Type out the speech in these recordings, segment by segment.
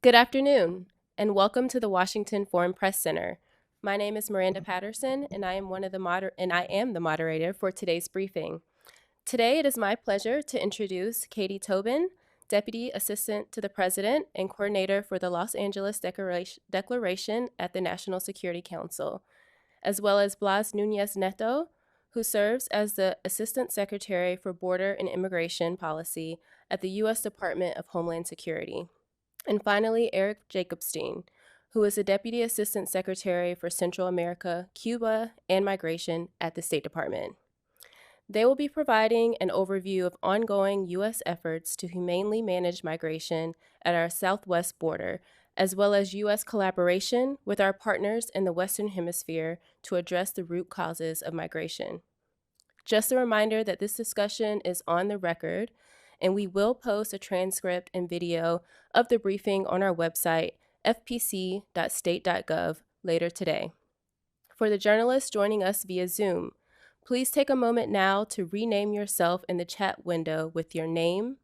Good afternoon, and welcome to the Washington Foreign Press Center. My name is Miranda Patterson, and I am the moderator for today's briefing. Today, it is my pleasure to introduce Katie Tobin, Deputy Assistant to the President and Coordinator for the Los Angeles Declaration at the National Security Council, as well as Blas Nunez Neto, who serves as the Assistant Secretary for Border and Immigration Policy at the U.S. Department of Homeland Security. And finally, Eric Jacobstein, who is the Deputy Assistant Secretary for Central America, Cuba, and Migration at the State Department. They will be providing an overview of ongoing U.S. efforts to humanely manage migration at our southwest border, as well as U.S. collaboration with our partners in the Western Hemisphere to address the root causes of migration. Just a reminder that this discussion is on the record, and we will post a transcript and video of the briefing on our website, fpc.state.gov, later today. For the journalists joining us via Zoom, please take a moment now to rename yourself in the chat window with your name,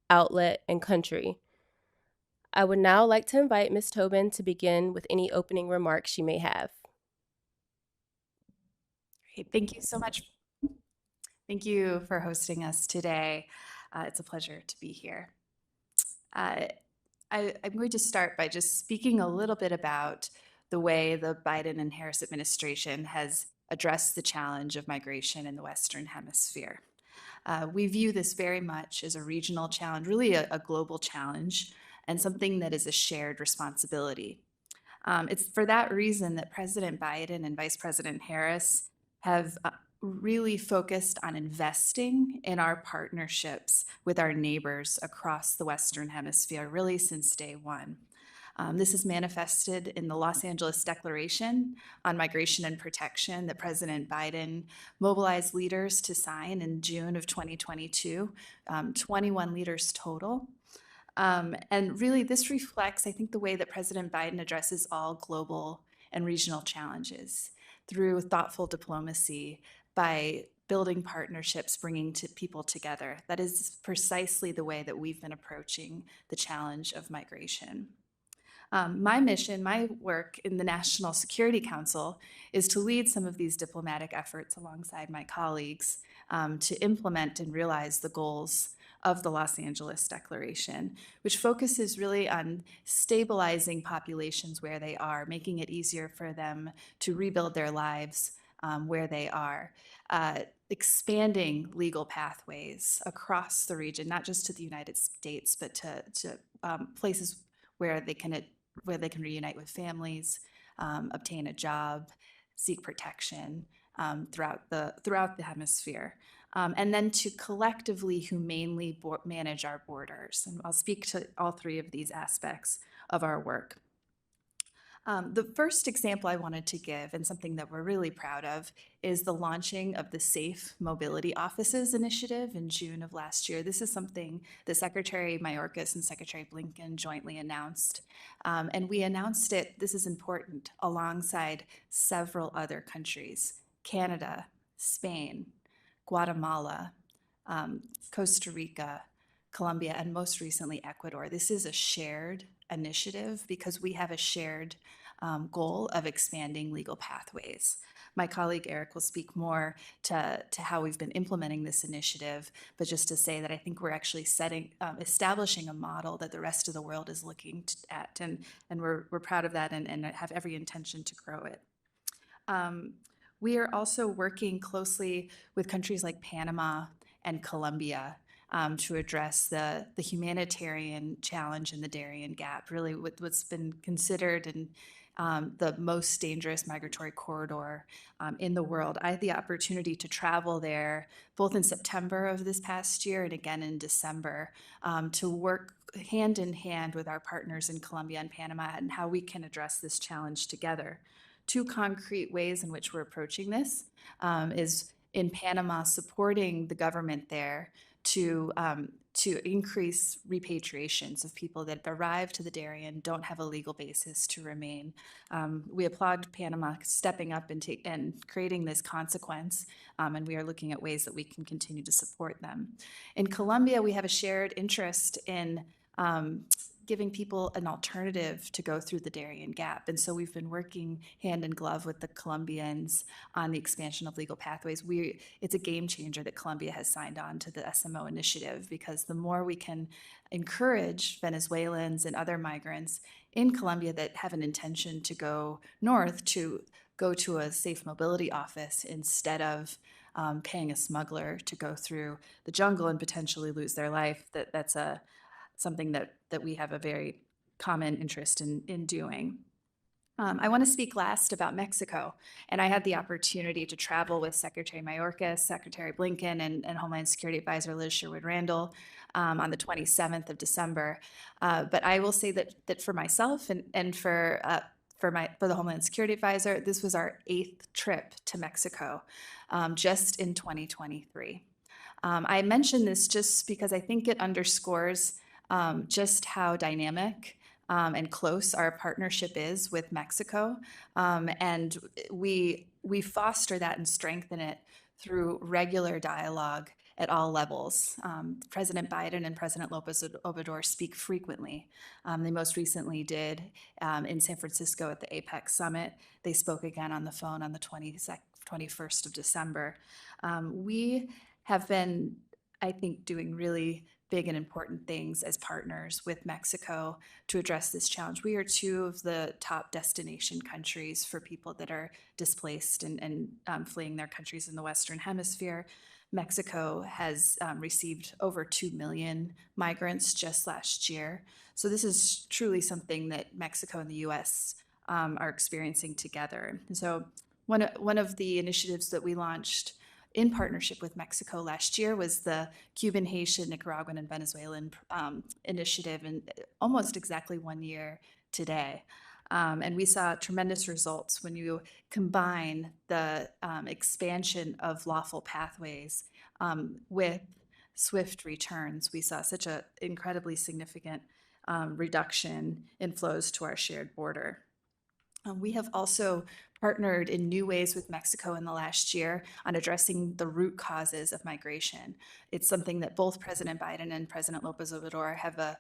outlet, and country. I would now like to invite Ms. Tobin to begin with any opening remarks she may have. Great. Thank you so much. Thank you for hosting us today. It's a pleasure to be here. I'm going to start by just speaking a little bit about the way the Biden and Harris administration has addressed the challenge of migration in the Western Hemisphere. We view this very much as a regional challenge, really a global challenge, and something that is a shared responsibility. It's for that reason that President Biden and Vice President Harris have really focused on investing in our partnerships with our neighbors across the Western Hemisphere, really since day one. This is manifested in the Los Angeles Declaration on Migration and Protection that President Biden mobilized leaders to sign in June of 2022, 21 leaders total. And really, this reflects, I think, the way that President Biden addresses all global and regional challenges through thoughtful diplomacy, by building partnerships, bringing people together. That is precisely the way that we've been approaching the challenge of migration. My mission, my work in the National Security Council is to lead some of these diplomatic efforts alongside my colleagues to implement and realize the goals of the Los Angeles Declaration, which focuses really on stabilizing populations where they are, making it easier for them to rebuild their lives where they are, expanding legal pathways across the region, not just to the United States, but to places where they can reunite with families, obtain a job, seek protection throughout the hemisphere. And then to collectively, humanely manage our borders. And I'll speak to all three of these aspects of our work. The first example I wanted to give, and something that we're really proud of, is the launching of the Safe Mobility Offices initiative in June of last year. This is something that Secretary Mayorkas and Secretary Blinken jointly announced. And we announced it, this is important, alongside several other countries: Canada, Spain, Guatemala, Costa Rica, Colombia, and most recently Ecuador. This is a shared initiative because we have a shared goal of expanding legal pathways. My colleague Eric will speak more to how we've been implementing this initiative, but just to say that I think we're actually establishing a model that the rest of the world is looking at, and we're proud of that and have every intention to grow it. We are also working closely with countries like Panama and Colombia to address the humanitarian challenge in the Darien Gap, really what's been considered the most dangerous migratory corridor in the world. I had the opportunity to travel there both in September of this past year and again in December to work hand in hand with our partners in Colombia and Panama and how we can address this challenge together. Two concrete ways in which we're approaching this is in Panama, supporting the government there to increase repatriations of people that arrive to the Darien, don't have a legal basis to remain. We applaud Panama stepping up and creating this consequence, and we are looking at ways that we can continue to support them. In Colombia, we have a shared interest in giving people an alternative to go through the Darien Gap. And so we've been working hand in glove with the Colombians on the expansion of legal pathways. It's a game changer that Colombia has signed on to the SMO initiative, because the more we can encourage Venezuelans and other migrants in Colombia that have an intention to go north to go to a safe mobility office instead of paying a smuggler to go through the jungle and potentially lose their life, that's something that we have a very common interest in doing. I want to speak last about Mexico. And I had the opportunity to travel with Secretary Mayorkas, Secretary Blinken, and Homeland Security Advisor Liz Sherwood-Randall on the 27th of December. But I will say that for myself and for the Homeland Security Advisor, this was our 8th trip to Mexico just in 2023. I mention this just because I think it underscores just how dynamic and close our partnership is with Mexico. And we foster that and strengthen it through regular dialogue at all levels. President Biden and President Lopez Obrador speak frequently. They most recently did in San Francisco at the APEC summit. They spoke again on the phone on the 21st of December. We have been, I think, doing really big and important things as partners with Mexico to address this challenge. We are 2 of the top destination countries for people that are displaced and fleeing their countries in the Western Hemisphere. Mexico has received over 2 million migrants just last year. So this is truly something that Mexico and the U.S. Are experiencing together. And so one of the initiatives that we launched in partnership with Mexico last year was the Cuban, Haitian, Nicaraguan, and Venezuelan initiative, and almost exactly 1 year today. And we saw tremendous results when you combine the expansion of lawful pathways with swift returns. We saw such an incredibly significant reduction in flows to our shared border. We have also partnered in new ways with Mexico in the last year on addressing the root causes of migration. It's something that both President Biden and President Lopez Obrador have a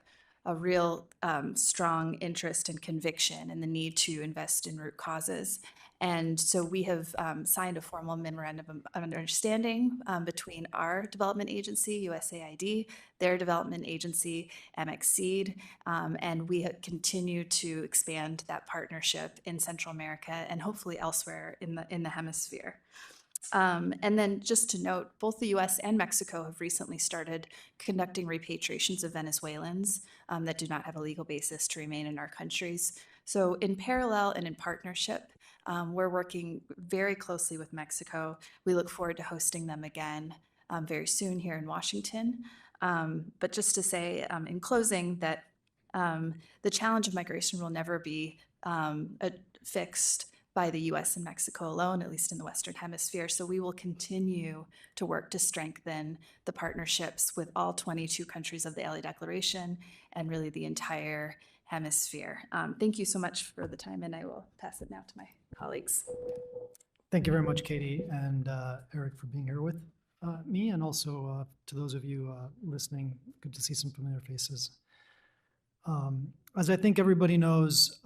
real strong interest and conviction in the need to invest in root causes. And so we have signed a formal memorandum of understanding between our development agency, USAID, their development agency, MXSeed, and we continue to expand that partnership in Central America and hopefully elsewhere in the hemisphere. And then just to note, both the U.S. and Mexico have recently started conducting repatriations of Venezuelans that do not have a legal basis to remain in our countries. So in parallel and in partnership, we're working very closely with Mexico. We look forward to hosting them again very soon here in Washington. But just to say in closing that the challenge of migration will never be fixed by the U.S. and Mexico alone, at least in the Western Hemisphere. So we will continue to work to strengthen the partnerships with all 22 countries of the LA Declaration and really the entire hemisphere. Thank you so much for the time, and I will pass it now to my colleagues. Thank you very much, Katie and Eric, for being here with me, and also to those of you listening, good to see some familiar faces. As I think everybody knows,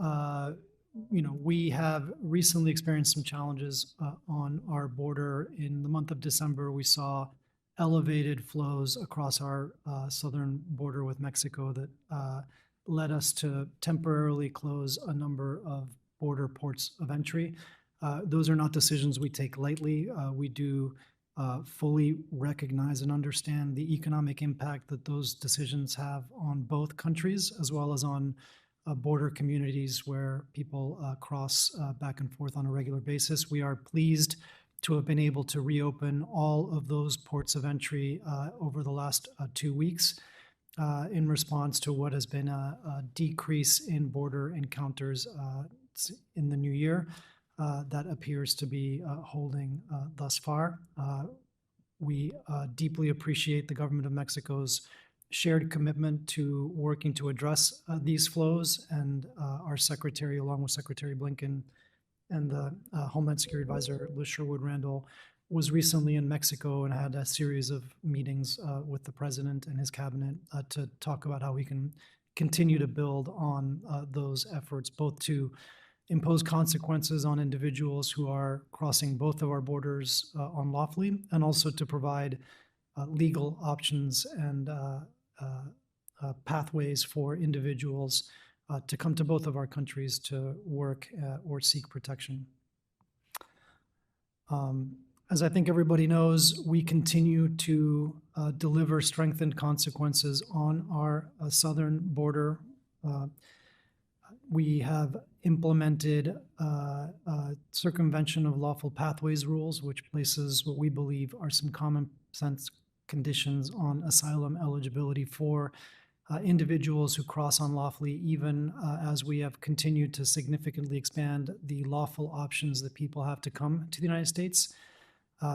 we have recently experienced some challenges on our border. In the month of December, we saw elevated flows across our southern border with Mexico that led us to temporarily close a number of border ports of entry. Those are not decisions we take lightly. We do fully recognize and understand the economic impact that those decisions have on both countries, as well as on border communities where people cross back and forth on a regular basis. We are pleased to have been able to reopen all of those ports of entry over the last 2 weeks in response to what has been a decrease in border encounters in the new year that appears to be holding thus far. We deeply appreciate the government of Mexico's shared commitment to working to address these flows, and our secretary, along with Secretary Blinken and the Homeland Security Advisor Liz Sherwood-Randall, was recently in Mexico and had a series of meetings with the president and his cabinet to talk about how we can continue to build on those efforts, both to impose consequences on individuals who are crossing both of our borders unlawfully, and also to provide legal options and pathways for individuals to come to both of our countries to work or seek protection. As I think everybody knows, we continue to deliver strengthened consequences on our southern border. We have implemented circumvention of lawful pathways rules, which places what we believe are some common sense conditions on asylum eligibility for individuals who cross unlawfully, even as we have continued to significantly expand the lawful options that people have to come to the United States.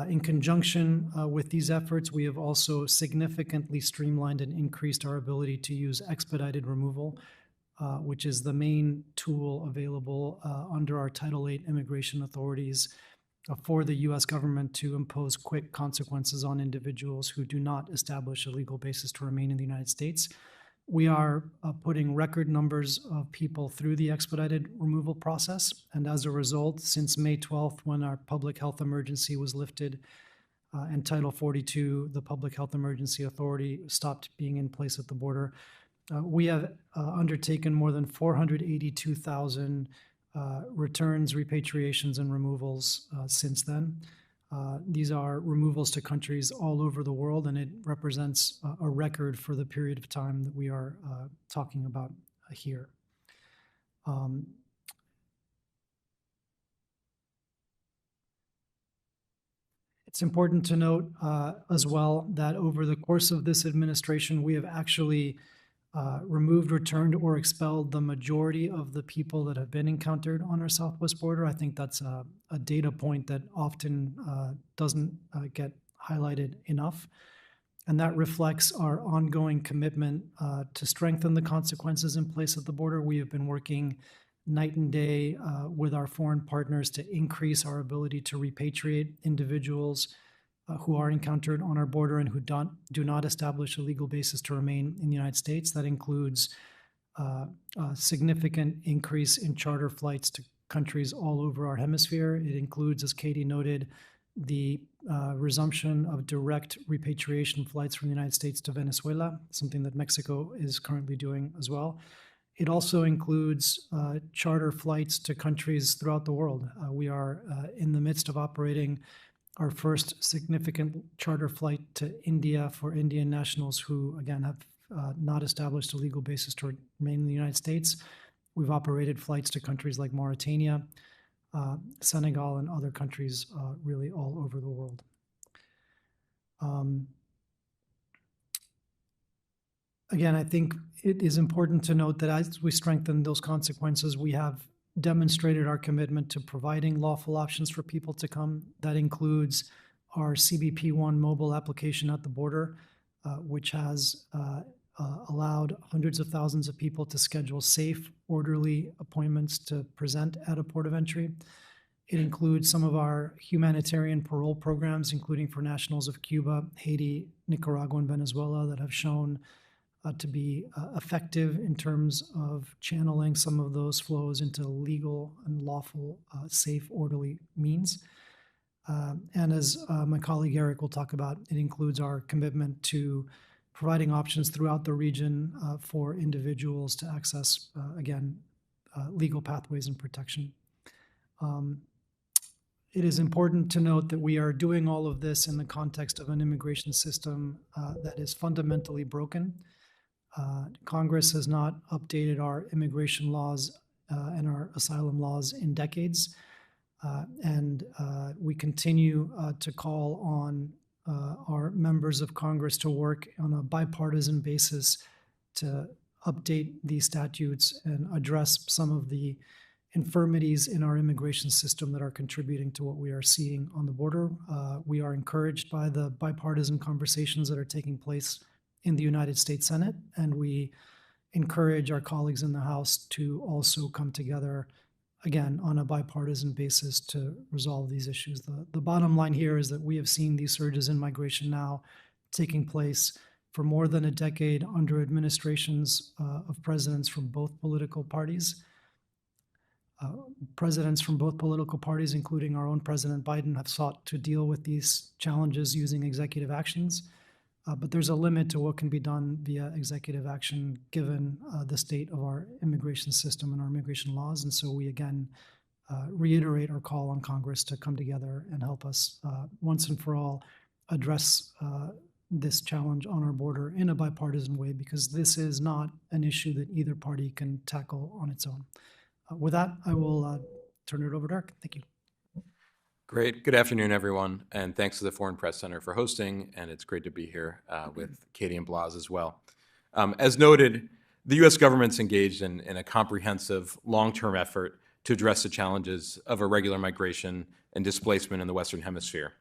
In conjunction with these efforts, we have also significantly streamlined and increased our ability to use expedited removal, which is the main tool available under our Title VIII immigration authorities for the U.S. government to impose quick consequences on individuals who do not establish a legal basis to remain in the United States. We are putting record numbers of people through the expedited removal process, and as a result, since May 12th, when our public health emergency was lifted and Title 42, the Public Health Emergency Authority, stopped being in place at the border, we have undertaken more than 482,000 returns, repatriations, and removals since then. These are removals to countries all over the world, and it represents a record for the period of time that we are talking about here. It's important to note as well that over the course of this administration, we have actually removed, returned, or expelled the majority of the people that have been encountered on our southwest border. I think that's a data point that often doesn't get highlighted enough. And that reflects our ongoing commitment to strengthen the consequences in place at the border. We have been working night and day with our foreign partners to increase our ability to repatriate individuals who are encountered on our border and who do not establish a legal basis to remain in the United States. That includes a significant increase in charter flights to countries all over our hemisphere. It includes, as Katie noted, the resumption of direct repatriation flights from the United States to Venezuela, something that Mexico is currently doing as well. It also includes charter flights to countries throughout the world. We are in the midst of operating our first significant charter flight to India for Indian nationals who, again, have not established a legal basis to remain in the United States. We've operated flights to countries like Mauritania, Senegal, and other countries really all over the world. Again, I think it is important to note that as we strengthen those consequences, we have demonstrated our commitment to providing lawful options for people to come. That includes our CBP-1 mobile application at the border, which has allowed hundreds of thousands of people to schedule safe, orderly appointments to present at a port of entry. It includes some of our humanitarian parole programs, including for nationals of Cuba, Haiti, Nicaragua, and Venezuela, that have shown to be effective in terms of channeling some of those flows into legal and lawful, safe, orderly means. And as my colleague Eric will talk about, it includes our commitment to providing options throughout the region for individuals to access, again, legal pathways and protection. It is important to note that we are doing all of this in the context of an immigration system that is fundamentally broken. Congress has not updated our immigration laws and our asylum laws in decades. And we continue to call on our members of Congress to work on a bipartisan basis to update these statutes and address some of the infirmities in our immigration system that are contributing to what we are seeing on the border. We are encouraged by the bipartisan conversations that are taking place in the United States Senate, and we encourage our colleagues in the House to also come together, again, on a bipartisan basis to resolve these issues. The bottom line here is that we have seen these surges in migration now taking place for more than a decade under administrations of presidents from both political parties. Presidents from both political parties, including our own President Biden, have sought to deal with these challenges using executive actions. But there's a limit to what can be done via executive action given the state of our immigration system and our immigration laws. And so we again reiterate our call on Congress to come together and help us once and for all address this challenge on our border in a bipartisan way, because this is not an issue that either party can tackle on its own. With that, I will turn it over to Eric. Thank you. Great. Good afternoon, everyone, and thanks to the Foreign Press Center for hosting, and it's great to be here with Katie and Blas as well. As noted, the U.S. government's engaged in a comprehensive, long-term effort to address the challenges of irregular migration and displacement in the Western Hemisphere.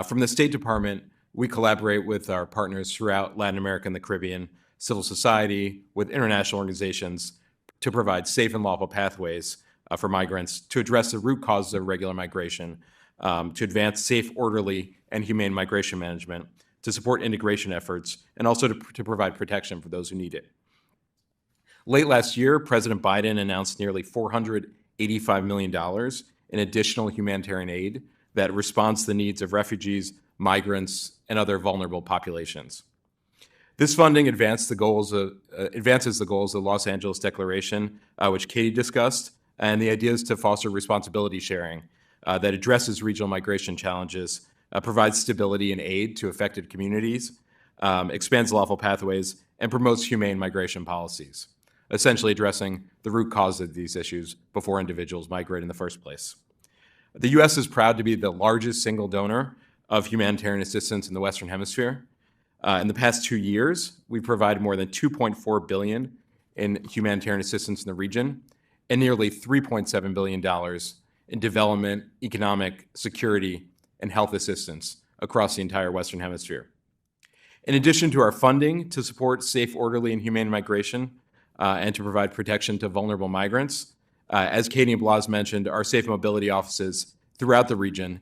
From the State Department, we collaborate with our partners throughout Latin America and the Caribbean, civil society, with international organizations to provide safe and lawful pathways for migrants to address the root causes of irregular migration, to advance safe, orderly, and humane migration management, to support integration efforts, and also to provide protection for those who need it. Late last year, President Biden announced nearly $485 million in additional humanitarian aid that responds to the needs of refugees, migrants, and other vulnerable populations. This funding advances the goals of the Los Angeles Declaration, which Katie discussed, and the idea is to foster responsibility sharing that addresses regional migration challenges, provides stability and aid to affected communities, expands lawful pathways, and promotes humane migration policies, essentially addressing the root cause of these issues before individuals migrate in the first place. The U.S. is proud to be the largest single donor of humanitarian assistance in the Western Hemisphere. In the past 2 years, we've provided more than $2.4 billion in humanitarian assistance in the region and nearly $3.7 billion in development, economic, security, and health assistance across the entire Western Hemisphere. In addition to our funding to support safe, orderly, and humane migration and to provide protection to vulnerable migrants, as Katie and Blas mentioned, our safe mobility offices throughout the region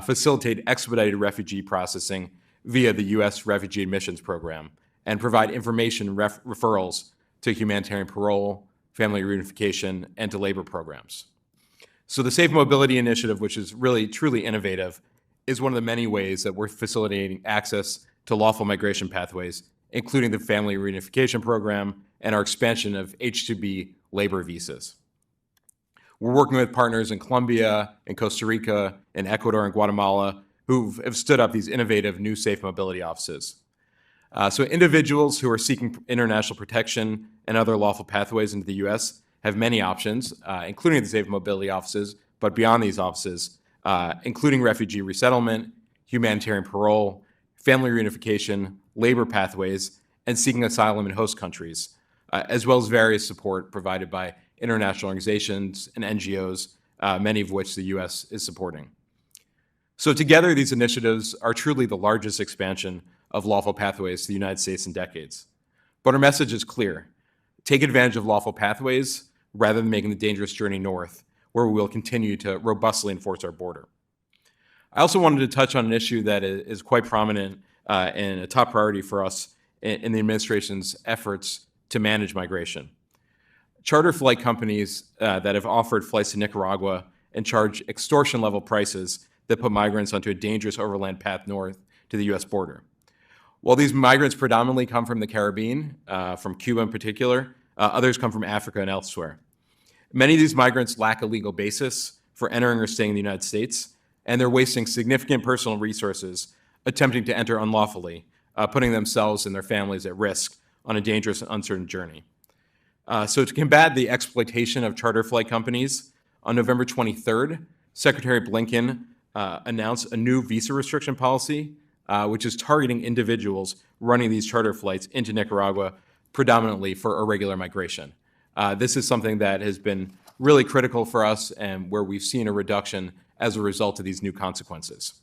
facilitate expedited refugee processing via the U.S. Refugee Admissions Program and provide information referrals to humanitarian parole, family reunification, and to labor programs. So the Safe Mobility Initiative, which is really truly innovative, is one of the many ways that we're facilitating access to lawful migration pathways, including the Family Reunification Program and our expansion of H-2B labor visas. We're working with partners in Colombia, in Costa Rica, in Ecuador, and Guatemala, who have stood up these innovative new safe mobility offices. So individuals who are seeking international protection and other lawful pathways into the U.S. have many options, including the safe mobility offices, but beyond these offices, including refugee resettlement, humanitarian parole, family reunification, labor pathways, and seeking asylum in host countries, as well as various support provided by international organizations and NGOs, many of which the U.S. is supporting. So together, these initiatives are truly the largest expansion of lawful pathways to the United States in decades. But our message is clear. Take advantage of lawful pathways rather than making the dangerous journey north, where we will continue to robustly enforce our border. I also wanted to touch on an issue that is quite prominent and a top priority for us in the administration's efforts to manage migration. Charter flight companies that have offered flights to Nicaragua and charge extortion-level prices that put migrants onto a dangerous overland path north to the U.S. border. While these migrants predominantly come from the Caribbean, from Cuba in particular, others come from Africa and elsewhere. Many of these migrants lack a legal basis for entering or staying in the United States, and they're wasting significant personal resources attempting to enter unlawfully, putting themselves and their families at risk on a dangerous and uncertain journey. So to combat the exploitation of charter flight companies, on November 23rd, Secretary Blinken announced a new visa restriction policy, which is targeting individuals running these charter flights into Nicaragua predominantly for irregular migration. This is something that has been really critical for us and where we've seen a reduction as a result of these new consequences.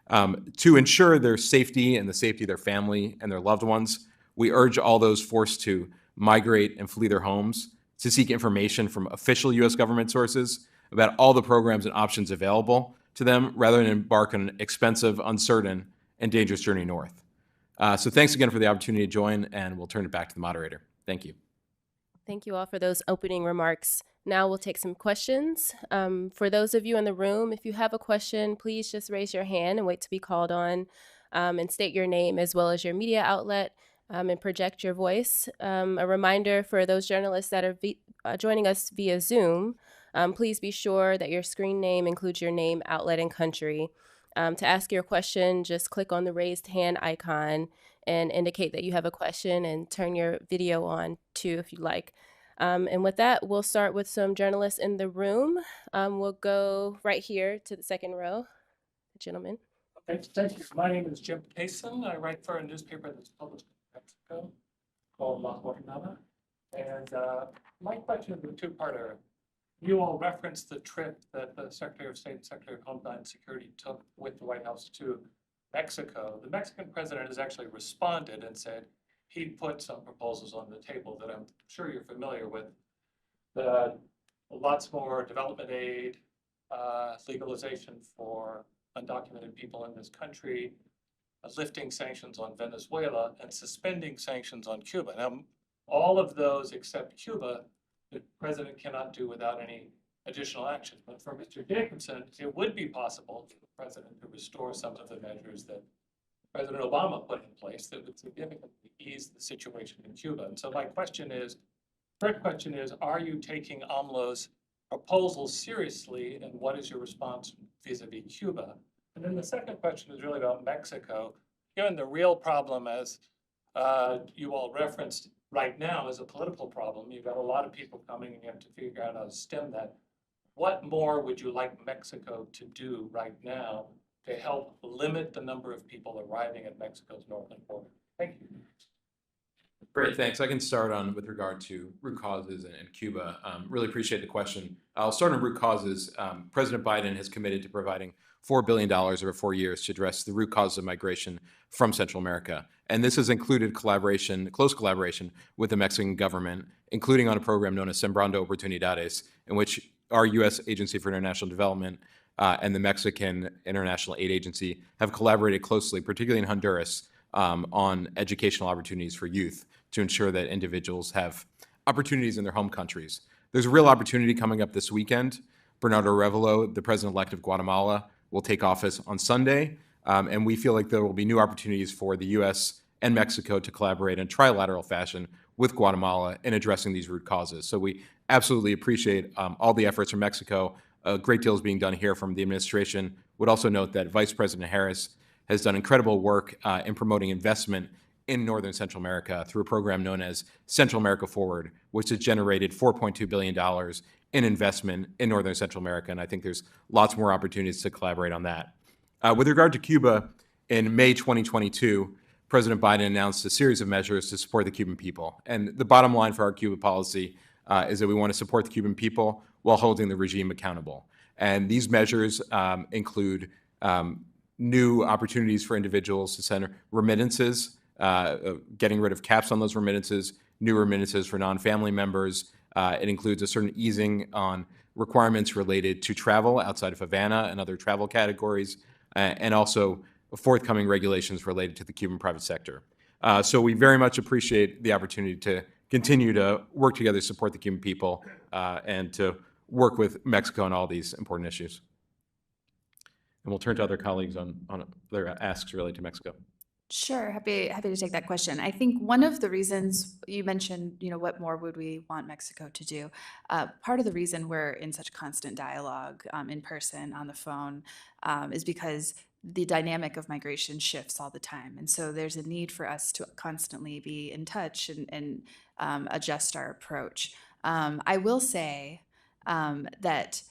To ensure their safety and the safety of their family and their loved ones, we urge all those forced to migrate and flee their homes to seek information from official U.S. government sources about all the programs and options available to them rather than embark on an expensive, uncertain, and dangerous journey north. So thanks again for the opportunity to join, and we'll turn it back to the moderator. Thank you. Thank you all for those opening remarks. Now we'll take some questions. For those of you in the room, if you have a question, please just raise your hand and wait to be called on, and state your name as well as your media outlet, and project your voice. A reminder for those journalists that are joining us via Zoom, please be sure that your screen name includes your name, outlet, and country. To ask your question, just click on the raised hand icon and indicate that you have a question and turn your video on too if you like. And with that, we'll start with some journalists in the room. We'll go right here to the second row. Gentlemen. Thank you. My name is Jim Payson. I write for a newspaper that's published in Mexico called La Jornada. And my question is a two-parter. You all referenced the trip that the Secretary of State and Secretary of Homeland Security took with the White House to Mexico. The Mexican president has actually responded and said he'd put some proposals on the table that I'm sure you're familiar with. Lots more development aid, legalization for undocumented people in this country, lifting sanctions on Venezuela, and suspending sanctions on Cuba. Now, all of those except Cuba, the president cannot do without any additional action. But for Mr. Jacobson, it would be possible for the president to restore some of the measures that President Obama put in place that would significantly ease the situation in Cuba. And so my question is, first question is, are you taking AMLO's proposals seriously, and what is your response vis-a-vis Cuba? And then the second question is really about Mexico. Given the real problem, as you all referenced right now, is a political problem. You've got a lot of people coming and you have to figure out how to stem that. What more would you like Mexico to do right now to help limit the number of people arriving at Mexico's northern border? Thank you. Great, thanks. I can start on with regard to root causes and Cuba. Really appreciate the question. I'll start on root causes. President Biden has committed to providing $4 billion over 4 years to address the root causes of migration from Central America. And this has included collaboration, close collaboration with the Mexican government, including on a program known as Sembrando Oportunidades, in which our U.S. Agency for International Development and the Mexican International Aid Agency have collaborated closely, particularly in Honduras, on educational opportunities for youth to ensure that individuals have opportunities in their home countries. There's a real opportunity coming up this weekend. Bernardo Arévalo, the president-elect of Guatemala, will take office on Sunday, and we feel like there will be new opportunities for the U.S. and Mexico to collaborate in a trilateral fashion with Guatemala in addressing these root causes. So we absolutely appreciate all the efforts from Mexico. A great deal is being done here from the administration. Would also note that Vice President Harris has done incredible work in promoting investment in Northern Central America through a program known as Central America Forward, which has generated $4.2 billion in investment in Northern Central America. And I think there's lots more opportunities to collaborate on that. With regard to Cuba, in May 2022, President Biden announced a series of measures to support the Cuban people. And the bottom line for our Cuba policy is that we want to support the Cuban people while holding the regime accountable. And these measures include new opportunities for individuals to send remittances, getting rid of caps on those remittances, new remittances for non-family members. It includes a certain easing on requirements related to travel outside of Havana and other travel categories, and also forthcoming regulations related to the Cuban private sector. So we very much appreciate the opportunity to continue to work together to support the Cuban people and to work with Mexico on all these important issues. And we'll turn to other colleagues on their asks related to Mexico. Sure, happy to take that question. I think one of the reasons you mentioned, what more would we want Mexico to do? Part of the reason we're in such constant dialogue in person, on the phone, is because the dynamic of migration shifts all the time. And so there's a need for us to constantly be in touch and adjust our approach. I will say that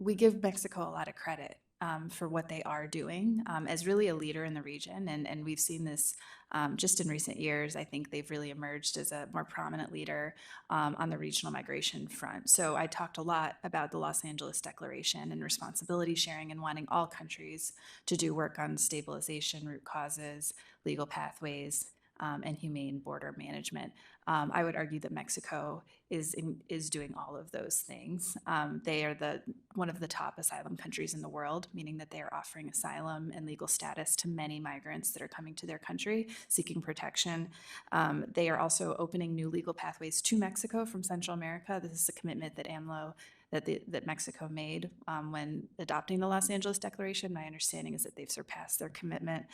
we give Mexico a lot of credit for what they are doing as really a leader in the region. And we've seen this just in recent years. I think they've really emerged as a more prominent leader on the regional migration front. So I talked a lot about the Los Angeles Declaration and responsibility sharing and wanting all countries to do work on stabilization, root causes, legal pathways, and humane border management. I would argue that Mexico is doing all of those things. They are one of the top asylum countries in the world, meaning that they are offering asylum and legal status to many migrants that are coming to their country seeking protection. They are also opening new legal pathways to Mexico from Central America. This is a commitment that that Mexico made when adopting the Los Angeles Declaration. My understanding is that they've surpassed their commitment.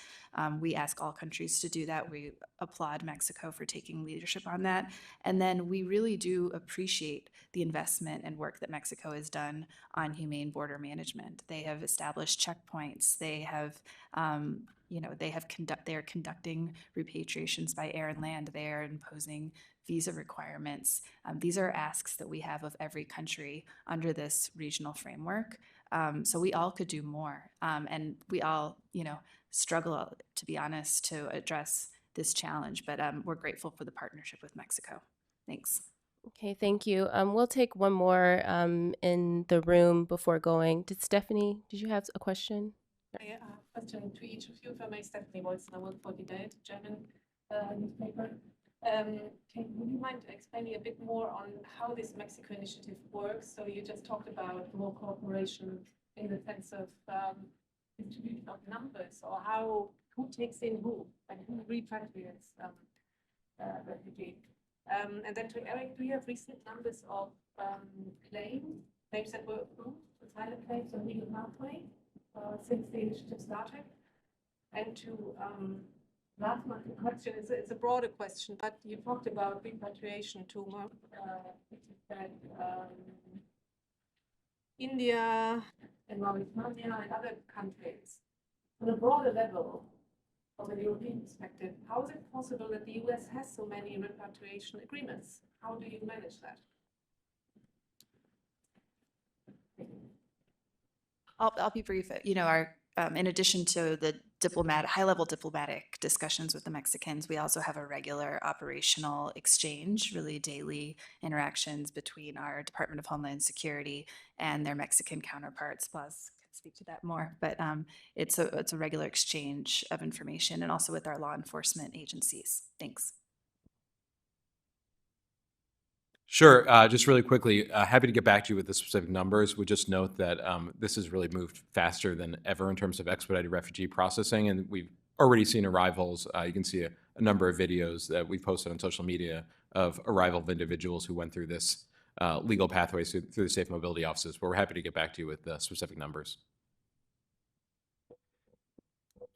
We ask all countries to do that. We applaud Mexico for taking leadership on that. And then we really do appreciate the investment and work that Mexico has done on humane border management. They have established checkpoints. They have they are conducting repatriations by air and land. They are imposing visa requirements. These are asks that we have of every country under this regional framework. So we all could do more. And we all, struggle, to be honest, to address this challenge. But we're grateful for the partnership with Mexico. Thanks. Okay, thank you. We'll take one more in the room before going. Did you have a question? I have a question to each of you. If I may, Stephanie Wolfson, I work for the Welt, German newspaper. Would you mind explaining a bit more on how this Mexico initiative works? So you just talked about more cooperation in the sense of distribution of numbers, or who takes in who and who repatriates refugees. And then to Eric, do you have recent numbers of claims that were approved, asylum claims on legal pathway since the initiative started? And to last month's question, it's a broader question, but you talked about repatriation to India and Mauritania and other countries. On a broader level, from a European perspective, how is it possible that the US has so many repatriation agreements? How do you manage that? I'll be brief. Our in addition to the high-level diplomatic discussions with the Mexicans, we also have a regular operational exchange, really daily interactions between our Department of Homeland Security and their Mexican counterparts. Blas can speak to that more, but it's a regular exchange of information, and also with our law enforcement agencies. Thanks. Sure. Just really quickly, happy to get back to you with the specific numbers. We just note that this has really moved faster than ever in terms of expedited refugee processing, and we've already seen arrivals. You can see a number of videos that we've posted on social media of arrival of individuals who went through this legal pathways through the Safe Mobility offices, but we're happy to get back to you with the specific numbers.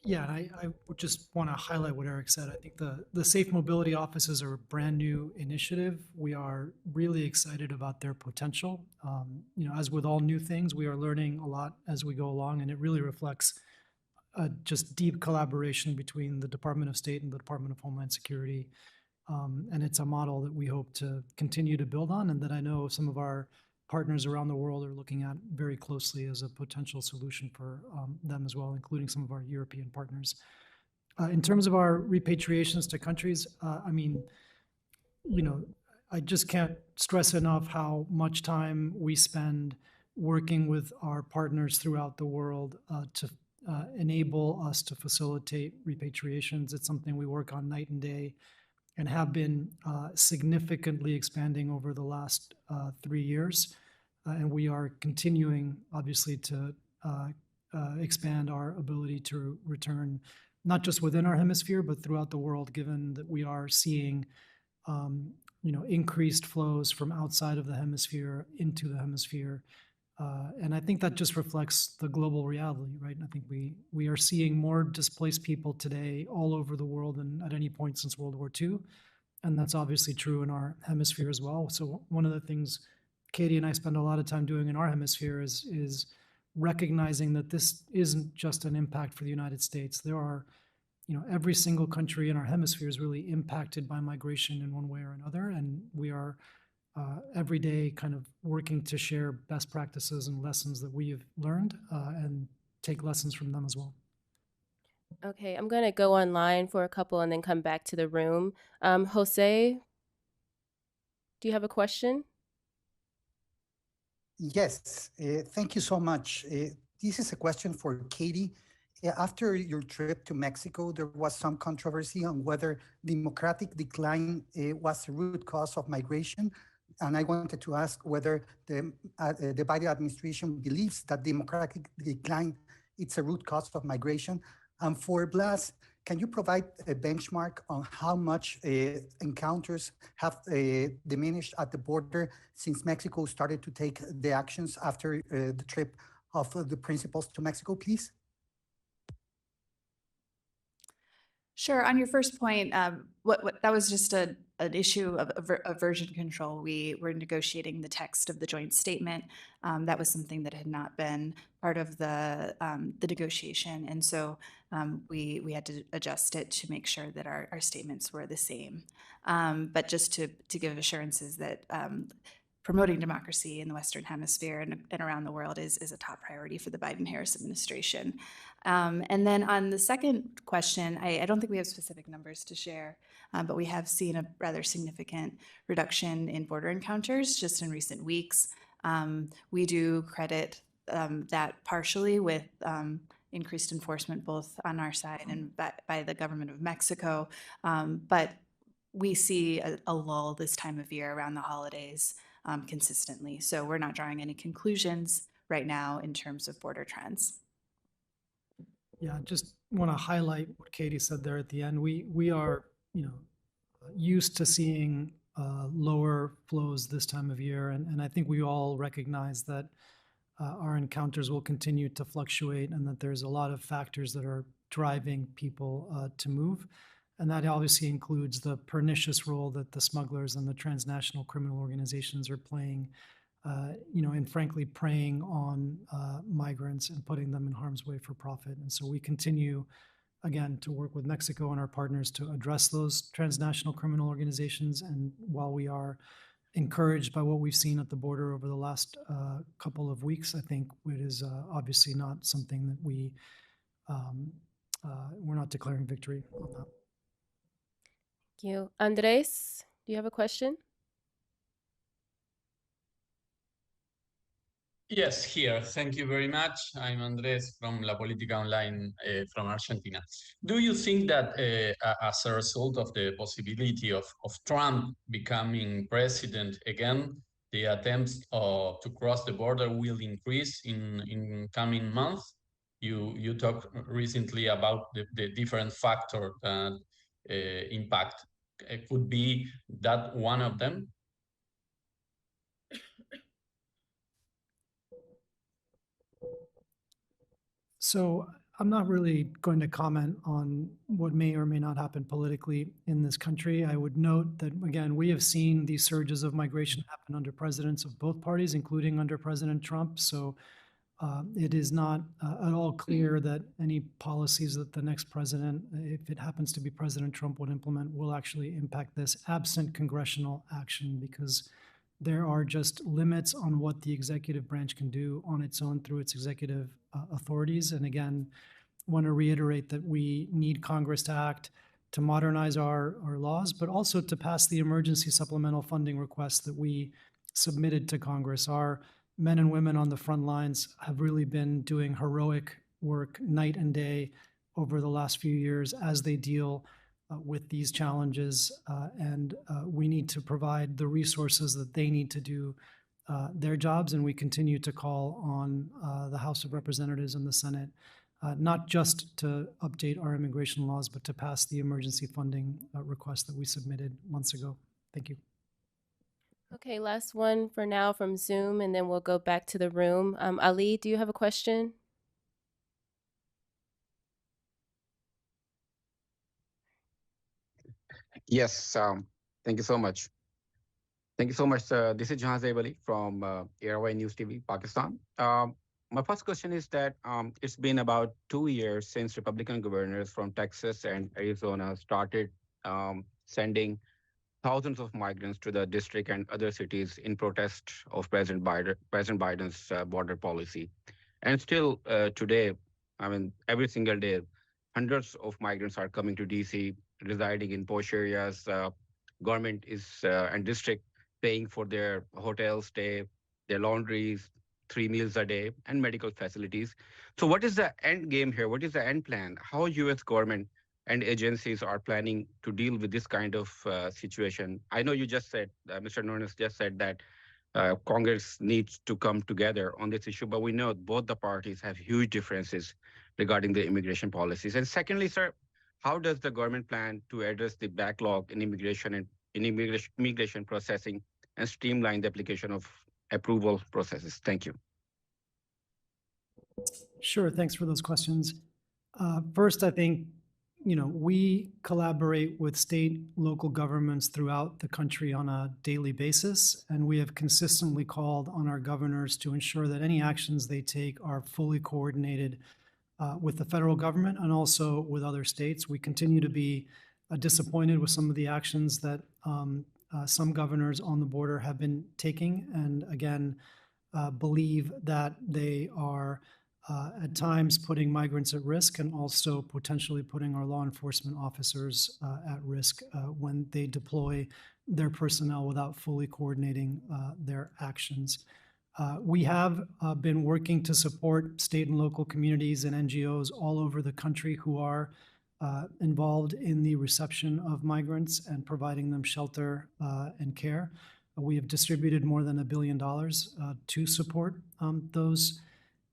Yeah, and I would just want to highlight what Eric said. I think the Safe Mobility offices are a brand new initiative. We are really excited about their potential. As with all new things, we are learning a lot as we go along, and it really reflects just deep collaboration between the Department of State and the Department of Homeland Security. And it's a model that we hope to continue to build on, and that I know some of our partners around the world are looking at very closely as a potential solution for them as well, including some of our European partners. In terms of our repatriations to countries, I just can't stress enough how much time we spend working with our partners throughout the world to enable us to facilitate repatriations. It's something we work on night and day, and have been significantly expanding over the last 3 years. And we are continuing, obviously, to expand our ability to return, not just within our hemisphere, but throughout the world, given that we are seeing increased flows from outside of the hemisphere into the hemisphere. And I think that just reflects the global reality, right? And I think we are seeing more displaced people today all over the world than at any point since World War II. And that's obviously true in our hemisphere as well. So one of the things Katie and I spend a lot of time doing in our hemisphere is recognizing that this isn't just an impact for the United States. There are, every single country in our hemisphere is really impacted by migration in one way or another. And we are every day kind of working to share best practices and lessons that we've learned and take lessons from them as well. Okay, I'm going to go online for a couple and then come back to the room. Jose, do you have a question? Yes, thank you so much. This is a question for Katie. After your trip to Mexico, there was some controversy on whether democratic decline was the root cause of migration. And I wanted to ask whether the Biden administration believes that democratic decline is a root cause of migration. And for Blas, can you provide a benchmark on how much encounters have diminished at the border since Mexico started to take the actions after the trip of the principals to Mexico, please? Sure. On your first point, that was just an issue of version control. We were negotiating the text of the joint statement. That was something that had not been part of the negotiation, and so we had to adjust it to make sure that our statements were the same. But just to give assurances that promoting democracy in the Western Hemisphere and around the world is a top priority for the Biden-Harris administration. And then on the second question, I don't think we have specific numbers to share, but we have seen a rather significant reduction in border encounters just in recent weeks. We do credit that partially with increased enforcement both on our side and by the government of Mexico, but we see a lull this time of year around the holidays consistently. So we're not drawing any conclusions right now in terms of border trends. Yeah, just want to highlight what Katie said there at the end. We are, used to seeing lower flows this time of year, and I think we all recognize that our encounters will continue to fluctuate, and that there's a lot of factors that are driving people to move, and that obviously includes the pernicious role that the smugglers and the transnational criminal organizations are playing. And frankly, preying on migrants and putting them in harm's way for profit. And so we continue, again, to work with Mexico and our partners to address those transnational criminal organizations. And while we are encouraged by what we've seen at the border over the last couple of weeks, I think it is obviously not something that we're not declaring victory on that. Thank you. Andres, do you have a question? Yes, here. Thank you very much. I'm Andres from La Política Online from Argentina. Do you think that as a result of the possibility of Trump becoming president again, the attempts to cross the border will increase in coming months? You talked recently about the different factors that impact. Could be that one of them? So I'm not really going to comment on what may or may not happen politically in this country. I would note that, again, we have seen these surges of migration happen under presidents of both parties, including under President Trump. So it is not at all clear that any policies that the next president, if it happens to be President Trump, would implement will actually impact this, absent congressional action, because there are just limits on what the executive branch can do on its own through its executive authorities. And again, want to reiterate that we need Congress to act to modernize our laws, but also to pass the emergency supplemental funding request that we submitted to Congress. Our men and women on the front lines have really been doing heroic work night and day over the last few years as they deal with these challenges, and we need to provide the resources that they need to do their jobs. And we continue to call on the House of Representatives and the Senate, not just to update our immigration laws, but to pass the emergency funding request that we submitted months ago. Thank you. Okay, last one for now from Zoom, and then we'll go back to the room. Ali, do you have a question? Yes, thank you so much. Thank you so much. This is Jahan Zaib Ali from Airway News TV, Pakistan. My first question is that it's been about 2 years since Republican governors from Texas and Arizona started sending thousands of migrants to the district and other cities in protest of President Biden's border policy. And still today, I mean, every single day, hundreds of migrants are coming to DC, residing in posh areas. Government is and district paying for their hotel stay, their laundries, 3 meals a day, and medical facilities. So what is the end game here? What is the end plan? How US government and agencies are planning to deal with this kind of situation? I know you just said, Mr. Norris just said that Congress needs to come together on this issue, but we know both the parties have huge differences regarding the immigration policies. And secondly, sir, how does the government plan to address the backlog in immigration and in immigration processing and streamline the application of approval processes? Thank you. Sure, thanks for those questions. First, I think, we collaborate with state, local governments throughout the country on a daily basis, and we have consistently called on our governors to ensure that any actions they take are fully coordinated with the federal government and also with other states. We continue to be disappointed with some of the actions that some governors on the border have been taking, and again, believe that they are at times putting migrants at risk and also potentially putting our law enforcement officers at risk when they deploy their personnel without fully coordinating their actions. We have been working to support state and local communities and NGOs all over the country who are involved in the reception of migrants and providing them shelter and care. We have distributed more than $1 billion to support those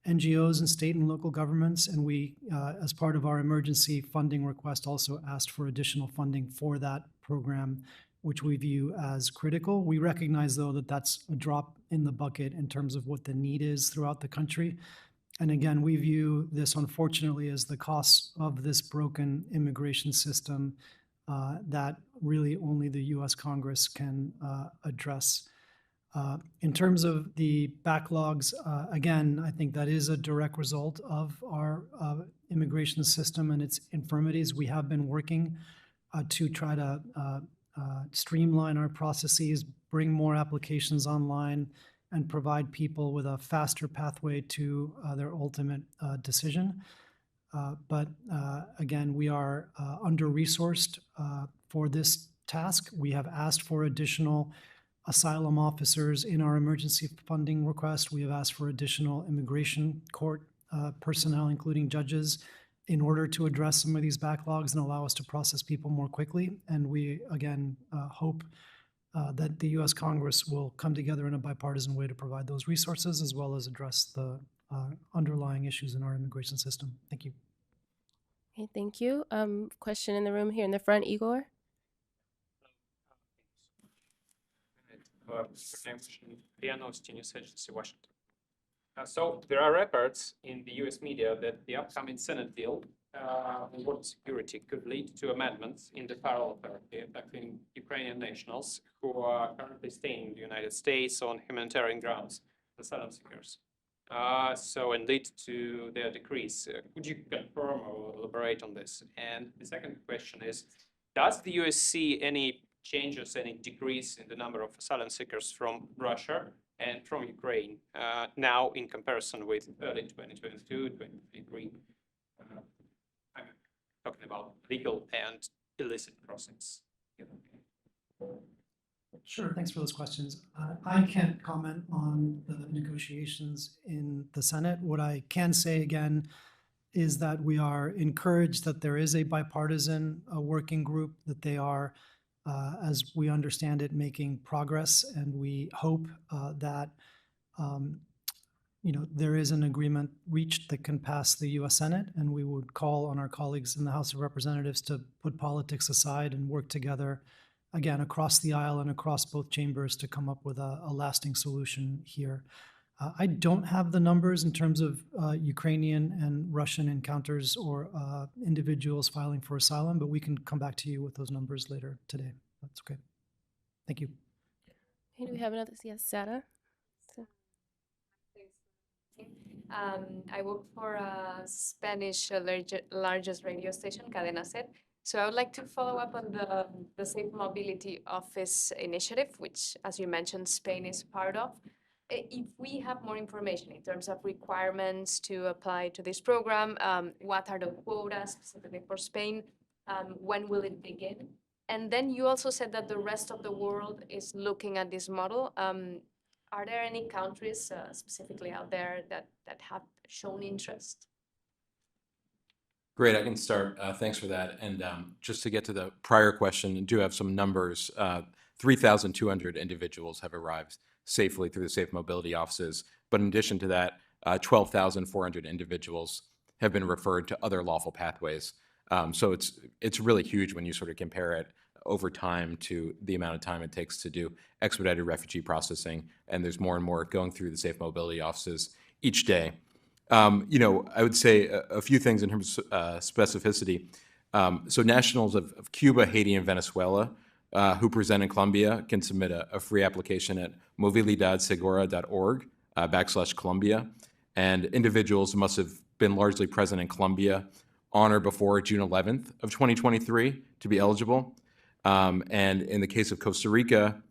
NGOs and state and local governments, and we, as part of our emergency funding request, also asked for additional funding for that program, which we view as critical. We recognize, though, that that's a drop in the bucket in terms of what the need is throughout the country. And again, we view this, unfortunately, as the cost of this broken immigration system that really only the US Congress can address. In terms of the backlogs, again, I think that is a direct result of our immigration system and its infirmities. We have been working to try to streamline our processes, bring more applications online, and provide people with a faster pathway to their ultimate decision. But again, we are under-resourced for this task. We have asked for additional asylum officers in our emergency funding request. We have asked for additional immigration court personnel, including judges, in order to address some of these backlogs and allow us to process people more quickly. And we, again, hope that the US Congress will come together in a bipartisan way to provide those resources, as well as address the underlying issues in our immigration system. Thank you. Okay, thank you. Question in the room here in the front, Igor. News Agency, Washington. So there are reports in the U.S. media that the upcoming Senate bill on border security could lead to amendments in the parallel therapy affecting Ukrainian nationals who are currently staying in the United States on humanitarian grounds, asylum seekers. And lead to their decrease. Could you confirm or elaborate on this? And the second question is, does the U.S. see any changes, any decrease in the number of asylum seekers from Russia and from Ukraine now in comparison with early 2022, 2023? I'm talking about legal and illicit crossings. Sure, thanks for those questions. I can't comment on the negotiations in the Senate. What I can say again is that we are encouraged that there is a bipartisan working group, that they are, as we understand it, making progress, and we hope that there is an agreement reached that can pass the U.S. Senate, and we would call on our colleagues in the House of Representatives to put politics aside and work together, again, across the aisle and across both chambers to come up with a lasting solution here. I don't have the numbers in terms of Ukrainian and Russian encounters or individuals filing for asylum, but we can come back to you with those numbers later today. That's okay. Thank you. Okay, do we have another? Yes, Sarah. I work for a Spanish largest radio station, Cadena Ser. So I would like to follow up on the Safe Mobility Office initiative, which, as you mentioned, Spain is part of. If we have more information in terms of requirements to apply to this program, what are the quotas specifically for Spain? When will it begin? And then you also said that the rest of the world is looking at this model. are there any countries specifically out there that have shown interest? Great, I can start. Thanks for that. And just to get to the prior question, I do have some numbers. 3,200 individuals have arrived safely through the Safe Mobility offices. But in addition to that, 12,400 individuals have been referred to other lawful pathways. So it's really huge when you sort of compare it over time to the amount of time it takes to do expedited refugee processing. And there's more and more going through the Safe Mobility offices each day. I would say a few things in terms of specificity. So nationals of Cuba, Haiti, and Venezuela who present in Colombia can submit a free application at movilidadsegura.org /Colombia. And individuals must have been largely present in Colombia on or before June 11th of 2023 to be eligible. And in the case of Costa Rica,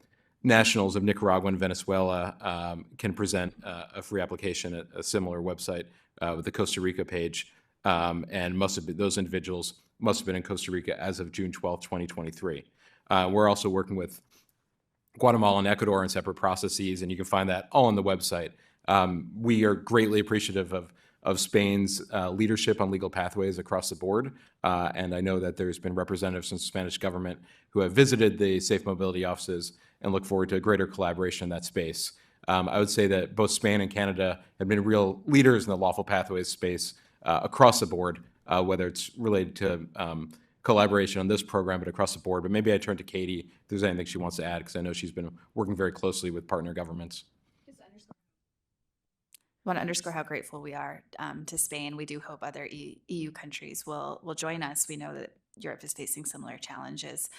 nationals of Nicaragua and Venezuela can present a free application at a similar website with the Costa Rica page, and those individuals must have been in Costa Rica as of June 12, 2023. We're also working with Guatemala and Ecuador in separate processes, and you can find that all on the website. We are greatly appreciative of Spain's leadership on legal pathways across the board. And I know that there's been representatives from the Spanish government who have visited the Safe Mobility offices and look forward to greater collaboration in that space. I would say that both Spain and Canada have been real leaders in the lawful pathways space across the board, whether it's related to collaboration on this program, but across the board. But maybe I turn to Katie if there's anything she wants to add, because I know she's been working very closely with partner governments. I want to underscore how grateful we are to Spain. We do hope other EU countries will join us. We know that Europe is facing similar challenges.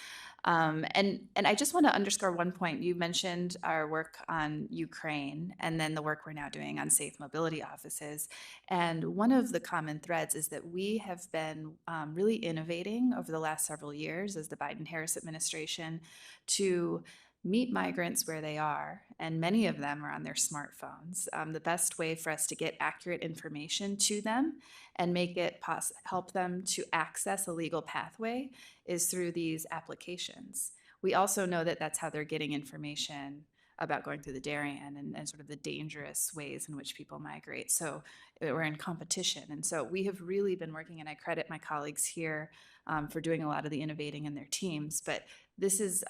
And I just want to underscore one point. You mentioned our work on Ukraine and then the work we're now doing on safe mobility offices. And one of the common threads is that we have been really innovating over the last several years as the Biden-Harris administration to meet migrants where they are, and many of them are on their smartphones. The best way for us to get accurate information to them and make it help them to access a legal pathway is through these applications. We also know that that's how they're getting information about going through the Darien and sort of the dangerous ways in which people migrate. So we're in competition. And so we have really been working, and I credit my colleagues here for doing a lot of the innovating in their teams. But this is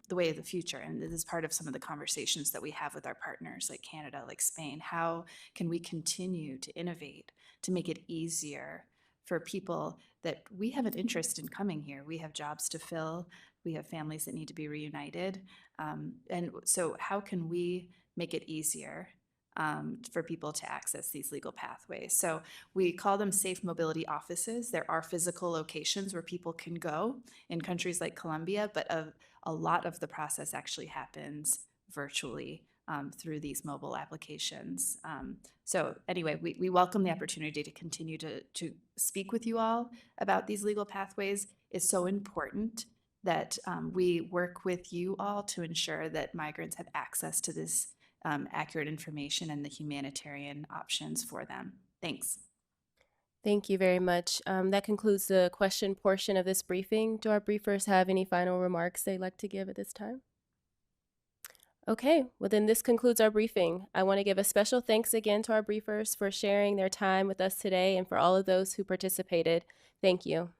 the way of the future. And this is part of some of the conversations that we have with our partners like Canada, like Spain. How can we continue to innovate to make it easier for people that we have an interest in coming here? We have jobs to fill. We have families that need to be reunited. And so how can we make it easier for people to access these legal pathways? So we call them safe mobility offices. There are physical locations where people can go in countries like Colombia, but a lot of the process actually happens virtually through these mobile applications. So anyway, we welcome the opportunity to continue to speak with you all about these legal pathways. It's so important that we work with you all to ensure that migrants have access to this accurate information and the humanitarian options for them. Thanks. Thank you very much. That concludes the question portion of this briefing. Do our briefers have any final remarks they'd like to give at this time? Okay, well then this concludes our briefing. I want to give a special thanks again to our briefers for sharing their time with us today and for all of those who participated. Thank you.